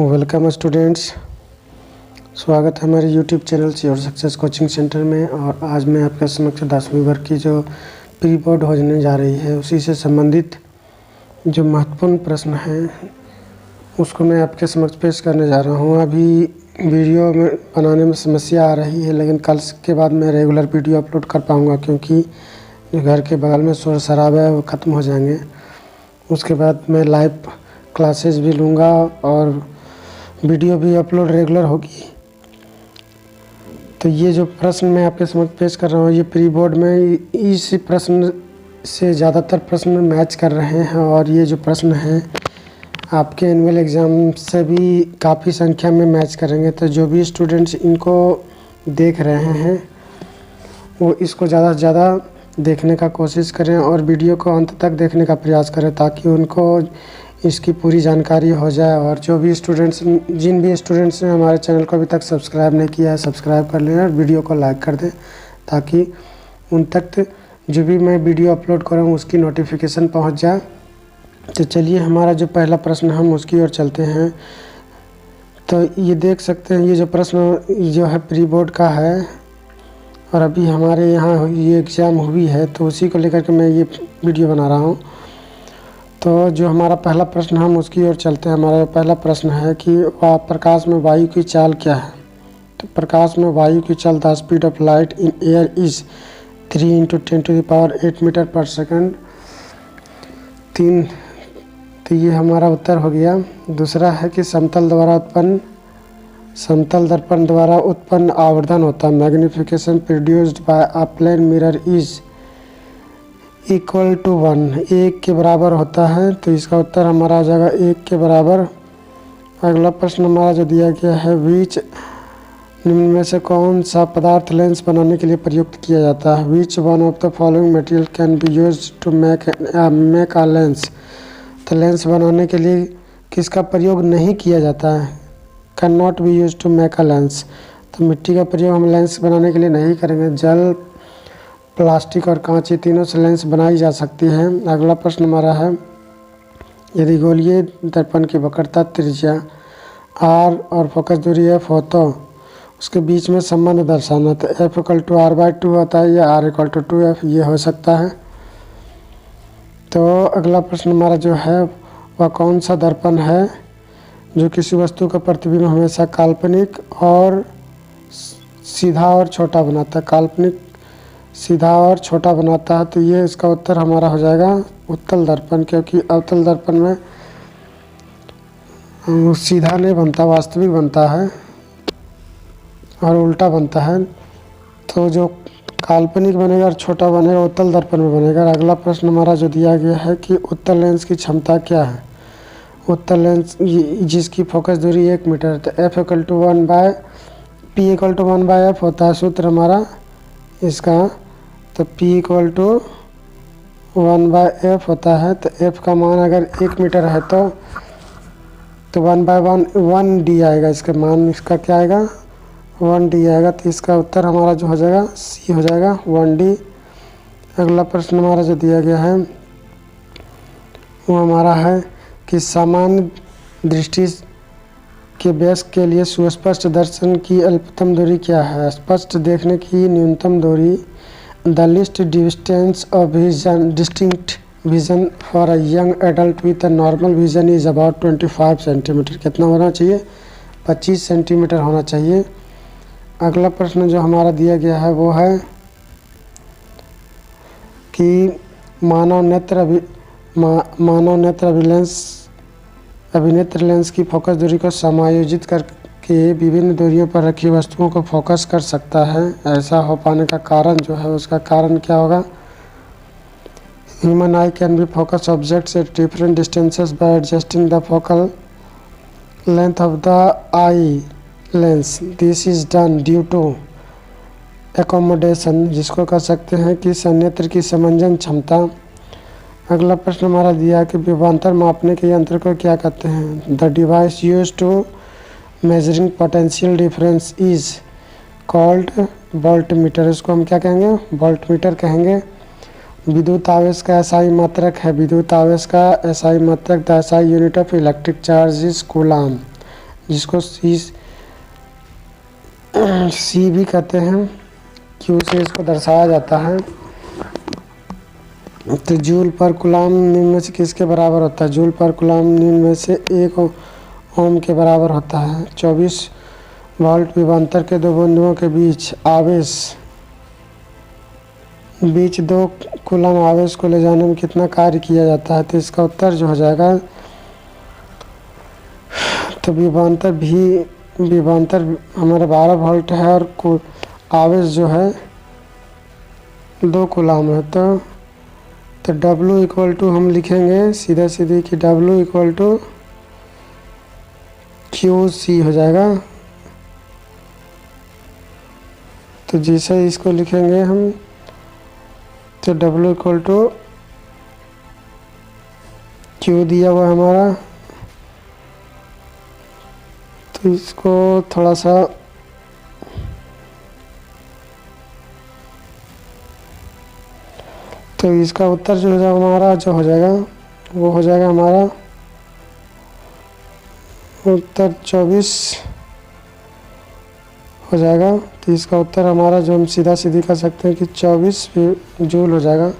Welcome students, स्वागत है हमारे YouTube channel your success coaching centre में। और आज मैं आपके समक्ष 10वीं वर्ग की जो प्री बोर्ड होने जा रही है उसी से संबंधित जो महत्वपूर्ण प्रश्न हैं उसको मैं आपके समक्ष पेश करने जा रहा हूं। अभी वीडियो में बनाने में समस्या आ रही है, लेकिन कल के बाद मैं रेगुलर वीडियो अपलोड कर पाऊँगा, क्योंकि जो घर के बगल में शोर शराबा है वो ख़त्म हो जाएंगे। उसके बाद मैं लाइव क्लासेस भी लूँगा और वीडियो भी अपलोड रेगुलर होगी। तो ये जो प्रश्न मैं आपके समक्ष पेश कर रहा हूँ, ये प्री बोर्ड में इस प्रश्न से ज़्यादातर प्रश्न मैच कर रहे हैं, और ये जो प्रश्न हैं आपके एनुअल एग्ज़ाम से भी काफ़ी संख्या में मैच करेंगे। तो जो भी स्टूडेंट्स इनको देख रहे हैं वो इसको ज़्यादा से ज़्यादा देखने का कोशिश करें और वीडियो को अंत तक देखने का प्रयास करें, ताकि उनको इसकी पूरी जानकारी हो जाए। और जो भी स्टूडेंट्स जिन भी स्टूडेंट्स ने हमारे चैनल को अभी तक सब्सक्राइब नहीं किया है, सब्सक्राइब कर लें और वीडियो को लाइक कर दें, ताकि उन तक जो भी मैं वीडियो अपलोड कर रहा हूँ उसकी नोटिफिकेशन पहुँच जाए। तो चलिए हमारा जो पहला प्रश्न हम उसकी ओर चलते हैं। तो ये देख सकते हैं, ये जो प्रश्न जो है प्री बोर्ड का है और अभी हमारे यहाँ ये एग्ज़ाम हुई है, तो उसी को लेकर के मैं ये वीडियो बना रहा हूँ। तो जो हमारा पहला प्रश्न हम उसकी ओर चलते हैं। हमारा पहला प्रश्न है कि प्रकाश में वायु की चाल क्या है। तो प्रकाश में वायु की चाल the speed of light in air is 3 × 10⁸ metre per second. 3। तो ये हमारा उत्तर हो गया। दूसरा है कि समतल दर्पण द्वारा उत्पन्न आवर्धन होता है magnification produced by a plane mirror is equal to 1, 1 के बराबर होता है। तो इसका उत्तर हमारा आ जाएगा 1 के बराबर। अगला प्रश्न हमारा जो दिया गया है, विच निम्न में से कौन सा पदार्थ लेंस बनाने के लिए प्रयुक्त किया जाता है। Which one of the following material can be used to make a lens. तो लेंस बनाने के लिए किसका प्रयोग नहीं किया जाता है, can not be use to make a lens. तो मिट्टी का प्रयोग हम लेंस बनाने के लिए नहीं करेंगे। जल, प्लास्टिक और कांच, ये तीनों से लेंस बनाई जा सकती है। अगला प्रश्न हमारा है, यदि गोलीय दर्पण की वक्रता त्रिज्या r और फोकस दूरी f हो तो उसके बीच में संबंध दर्शाना। तो f = r/2 होता है या r = 2f, ये हो सकता है। तो अगला प्रश्न हमारा जो है वह कौन सा दर्पण है जो किसी वस्तु का प्रतिबिंब हमेशा काल्पनिक और सीधा और छोटा बनाता है। काल्पनिक, सीधा और छोटा बनाता है। तो ये इसका उत्तर हमारा हो जाएगा उत्तल दर्पण, क्योंकि अवतल दर्पण में सीधा नहीं बनता, वास्तविक बनता है और उल्टा बनता है। तो जो काल्पनिक बनेगा और छोटा बनेगा उत्तल दर्पण में बनेगा। अगला प्रश्न हमारा जो दिया गया है कि उत्तल लेंस की क्षमता क्या है। उत्तल लेंस जिसकी फोकस दूरी 1 मीटर, तो f = 1/f होता है सूत्र हमारा इसका। तो p = 1/f होता है। तो f का मान अगर 1 मीटर है तो 1/1 आएगा। इसका मान इसका क्या आएगा, 1d आएगा। तो इसका उत्तर हमारा जो हो जाएगा c हो जाएगा 1d। अगला प्रश्न हमारा जो दिया गया है वो हमारा है कि सामान्य दृष्टि के वयस्क के लिए सुस्पष्ट दर्शन की अल्पतम दूरी क्या है। स्पष्ट देखने की न्यूनतम दूरी, the list distance of vision distinct vision for a young adult with a normal vision is about 25 centimetre. कितना होना चाहिए, 25 सेंटीमीटर होना चाहिए। अगला प्रश्न जो हमारा दिया गया है वो है कि मानव अभिनेत्र लेंस की फोकस दूरी को समायोजित करके विभिन्न दूरियों पर रखी वस्तुओं को फोकस कर सकता है। ऐसा हो पाने का कारण जो है उसका कारण क्या होगा। Human eye can be focus objects at different distances by adjusting the focal length of the eye lens. This is done due to accommodation, जिसको कह सकते हैं कि संयंत्र की समंजन क्षमता। अगला प्रश्न हमारा दिया है कि विभवांतर मापने के यंत्र को क्या कहते हैं। The device use to measuring potential difference is called voltmeter. इसको हम क्या कहेंगे, वोल्टमीटर कहेंगे। विद्युत आवेश का एसआई मात्रक है। विद्युत आवेश का एसआई मात्रक, the SI unit of electric charge is coulomb. जिसको सी भी कहते हैं, क्यू से इसको दर्शाया जाता है। तो जूल पर कूलाम निम्न में से किसके बराबर होता है? जूल पर कूलाम निम्न में से 1 ओम के बराबर होता है। 24 वोल्ट विभवांतर के दो बिंदुओं के बीच आवेश 2 कूलम आवेश को ले जाने में कितना कार्य किया जाता है? तो इसका उत्तर जो हो जाएगा, तो विभवांतर हमारा 12 वोल्ट है और आवेश जो है 2 कूलम है। तो W इक्वल टू हम लिखेंगे सीधा सीधी कि W इक्वल टू QC हो जाएगा। तो जैसे इसको लिखेंगे हम, तो W इक्वल टू Q दिया हुआ हमारा। तो इसको थोड़ा सा तो इसका उत्तर जो है हमारा जो हो जाएगा वो हो जाएगा हमारा उत्तर 24 हो जाएगा। तो इसका उत्तर हमारा जो हम सीधा सीधी कर सकते हैं कि 24 जूल हो जाएगा।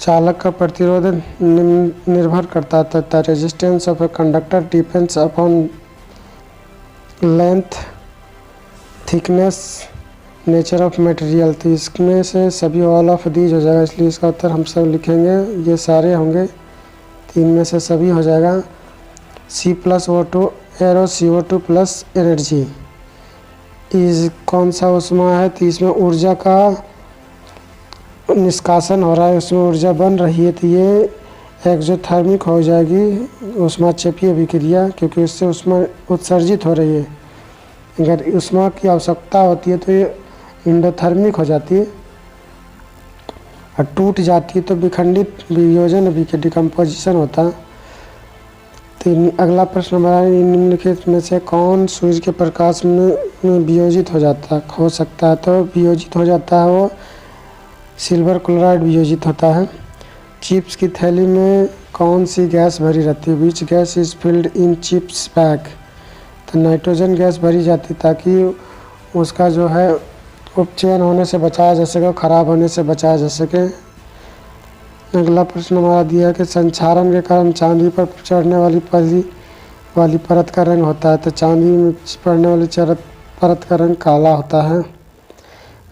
चालक का प्रतिरोध निर्भर करता है resistance of a conductor depends upon length, thickness, nature of material. तो इसमें से सभी ऑल ऑफ दीज हो जाएगा, इसलिए इसका उत्तर हम सब लिखेंगे ये सारे होंगे। 3 में से सभी हो जाएगा। C+O2 arrow CO2 plus energy इस कौन सा उष्मा है? तो इसमें ऊर्जा का निष्कासन हो रहा है, उसमें ऊर्जा बन रही है, तो ये एक्सोथर्मिक हो जाएगी ऊष्माक्षेपीय अभिक्रिया, क्योंकि उससे ऊष्मा उत्सर्जित हो रही है। अगर ऊष्मा की आवश्यकता होती है तो ये इंडोथर्मिक हो जाती है और टूट जाती है, तो विखंडित वियोजन डिकम्पोजिशन होता है। तो अगला प्रश्न हमारा, निम्नलिखित में से कौन सूर्य के प्रकाश में वियोजित हो सकता है? तो वियोजित हो जाता है वो सिल्वर क्लोराइड वियोजित होता है। चिप्स की थैली में कौन सी गैस भरी रहती है? Which gas is filled in chips bag? तो नाइट्रोजन गैस भरी जाती ताकि उसका जो है उपचयन होने से बचाया जा सके, खराब होने से बचाया जा सके। अगला प्रश्न हमारा दिया है कि संक्षारण के कारण चांदी पर चढ़ने वाली परत का रंग होता है। तो चांदी में पड़ने वाली परत का रंग काला होता है।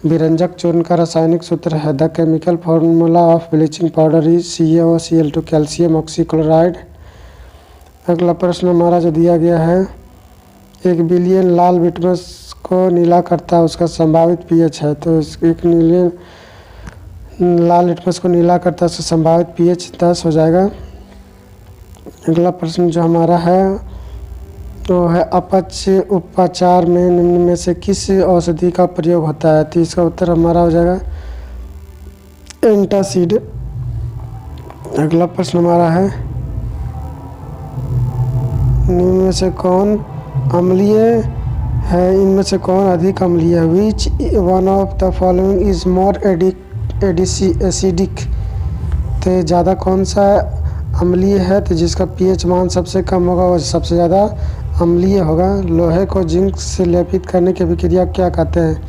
विरंजक चूर्ण का रासायनिक सूत्र है। The chemical formula of bleaching powder is CaOCl2 calcium oxychloride. अगला प्रश्न हमारा जो दिया गया है, 1 बिलियन लाल लिटमस को नीला करता है उसका संभावित pH है। तो 1 मिलियन लाल लिटमस को नीला करता है उसका संभावित pH 10 हो जाएगा। अगला प्रश्न जो हमारा है तो है अपच उपचार में निम्न में से किस औषधि का प्रयोग होता है? तो इसका उत्तर हमारा हो जाएगा एंटासिड। अगला प्रश्न हमारा है, निम्न में से कौन अम्लीय है? इनमें से कौन अधिक अम्लीय है? Which one of the following is more acidic? तो ज़्यादा कौन सा अम्लीय है? तो जिसका pH मान सबसे कम होगा वो सबसे ज़्यादा अम्लीय होगा। लोहे को जिंक से लेपित करने की प्रक्रिया क्या कहते हैं?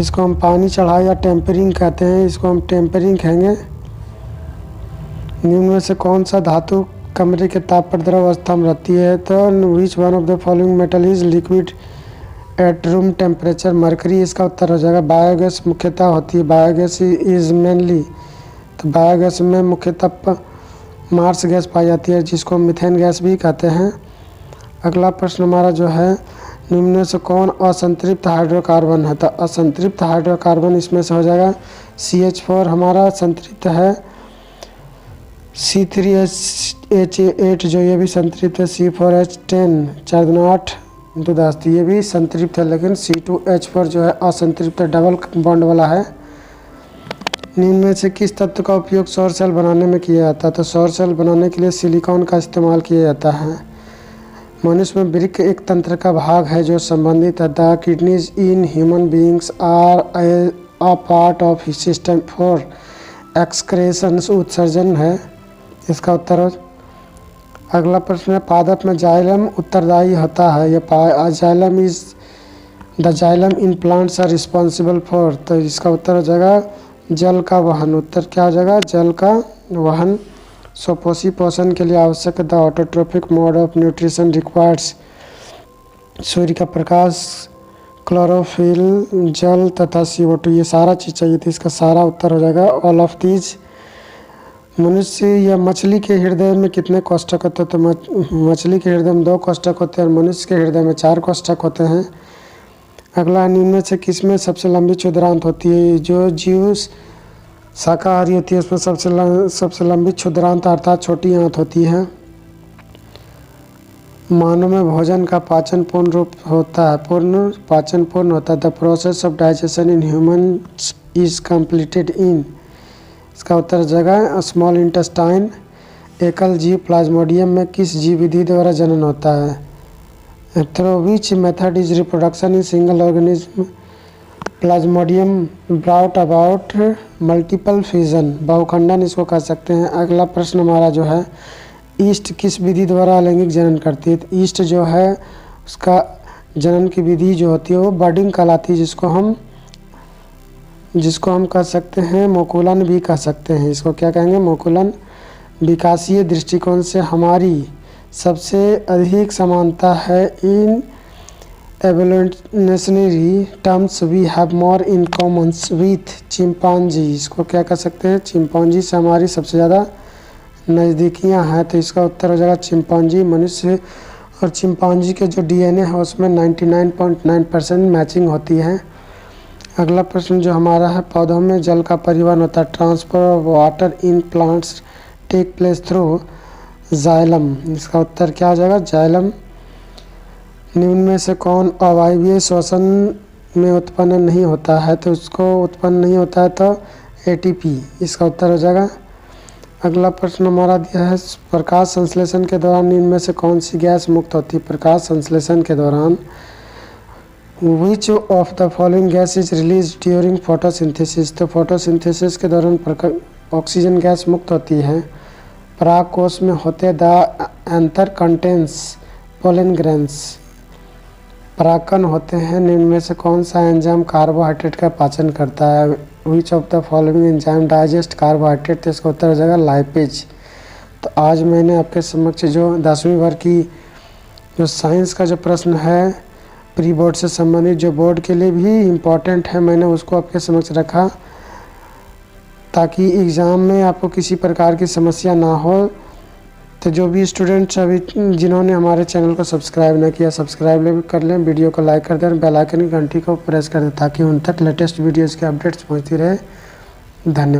इसको हम पानी चढ़ाए या टेम्परिंग कहते हैं, इसको हम टेम्परिंग कहेंगे। निम्न में से कौन सा धातु कमरे के ताप पर द्रव अवस्था में रहती है? तो विच one of the following metal is liquid at room temperature? Mercury इसका उत्तर हो जाएगा। बायोगैस मुख्यतः होती है, बायोगैस इज मेनली, तो बायोगैस में मुख्यतः मार्स गैस पाई जाती है जिसको मीथेन गैस भी कहते हैं। अगला प्रश्न हमारा जो है, निम्न में से कौन असंतृप्त हाइड्रोकार्बन है? तो असंतृप्त हाइड्रोकार्बन इसमें से हो जाएगा CH4 हमारा संतृप्त है। C3H8 जो ये भी संतृप्त है। C4H10 4 दूना 8 2 10, तो ये भी संतृप्त है, लेकिन C2H4 जो है असंतृप्त डबल बॉन्ड वाला है। निम्न में से किस तत्व का उपयोग सौर सेल बनाने में किया जाता है? तो सौर सेल बनाने के लिए सिलिकॉन का इस्तेमाल किया जाता है। मनुष्य में वृक्क एक तंत्र का भाग है जो संबंधित है। The kidneys in human beings are a part of system for excretion, उत्सर्जन है। इसका उत्तर अगला प्रश्न है पादप में जाइलम उत्तरदायी होता है। ये xylem is the xylem in plants are responsible for, तो इसका उत्तर हो जाएगा जल का वहन। उत्तर क्या हो जाएगा? जल का वहन। स्वपोषी पोषण के लिए आवश्यक the autotrophic mode of nutrition requires, सूर्य का प्रकाश, क्लोरोफिल, जल तथा CO2, ये सारा चीज़ चाहिए थी। इसका सारा उत्तर हो जाएगा ऑल ऑफ दीज। मनुष्य या मछली के हृदय में कितने कोष्ठक होते हैं? तो मछली के हृदय में 2 कोष्ठक होते हैं और मनुष्य के हृदय में 4 कोष्ठक होते हैं। अगला, निम्न से किसमें सबसे लंबी क्षुद्रांत होती है? जो जीव शाकाहारी होती है उसमें सबसे लंबी क्षुद्रांत अर्थात छोटी आंत होती है। मानव में भोजन का पाचन पूर्ण रूप होता है, पाचन पूर्ण होता है। The process of digestion in humans is completed in, इसका उत्तर हो जाएगा स्मॉल इंटेस्टाइन। एकल जीव प्लाज्मोडियम में किस जीव विधि द्वारा जनन होता है? Through which method is reproduction in single organism? Plasmodium brought about multiple fusion, बहुखंडन इसको कह सकते हैं। अगला प्रश्न हमारा जो है, ईस्ट किस विधि द्वारा अलैंगिक जनन करती है? ईस्ट जो है उसका जनन की विधि जो होती है वो बर्डिंग कहलाती है, जिसको हम कह सकते हैं मोकुलन भी कह सकते हैं। इसको क्या कहेंगे? मोकुलन। विकासीय दृष्टिकोण से हमारी सबसे अधिक समानता है in evolutionary terms we have more in common with chimpanzee, इसको क्या कह सकते हैं? चिंपांजी से हमारी सबसे ज़्यादा नज़दीकियाँ हैं, तो इसका उत्तर हो जाएगा चिंपांजी। मनुष्य और चिंपांजी के जो DNA है उसमें 99.9% मैचिंग होती है। अगला प्रश्न जो हमारा है, पौधों में जल का परिवहन होता है। Transfer of water in plants take place through xylem, इसका उत्तर क्या हो जाएगा? जाइलम। निम्न में से कौन अवायवीय श्वसन में उत्पन्न नहीं होता है? तो उसको उत्पन्न नहीं होता है तो ATP, इसका उत्तर हो जाएगा। अगला प्रश्न हमारा दिया है, प्रकाश संश्लेषण के दौरान निम्न में से कौन सी गैस मुक्त होती है? प्रकाश संश्लेषण के दौरान which of the following gas is release during photosynthesis, तो फोटोसिंथेसिस के दौरान ऑक्सीजन गैस मुक्त होती है। पराग कोश में होते the anther contains pollen grains, परागकण होते हैं। निम्न में से कौन सा एंजाइम कार्बोहाइड्रेट का पाचन करता है? Which of the following enzyme digest carbohydrate, तो इसका उत्तर हो जाएगा लाइपेज। तो आज मैंने आपके समक्ष जो 10वीं वर्ग की जो साइंस का जो प्रश्न है प्री बोर्ड से संबंधित, जो बोर्ड के लिए भी इम्पॉर्टेंट है, मैंने उसको आपके समक्ष रखा ताकि एग्ज़ाम में आपको किसी प्रकार की समस्या ना हो। तो जो भी स्टूडेंट्स अभी जिन्होंने हमारे चैनल को सब्सक्राइब ना किया, सब्सक्राइब कर लें, वीडियो को लाइक कर दें, बेल आइकन की घंटी को प्रेस कर दें ताकि उन तक लेटेस्ट वीडियोज़ के अपडेट्स पहुँचती रहे। धन्यवाद।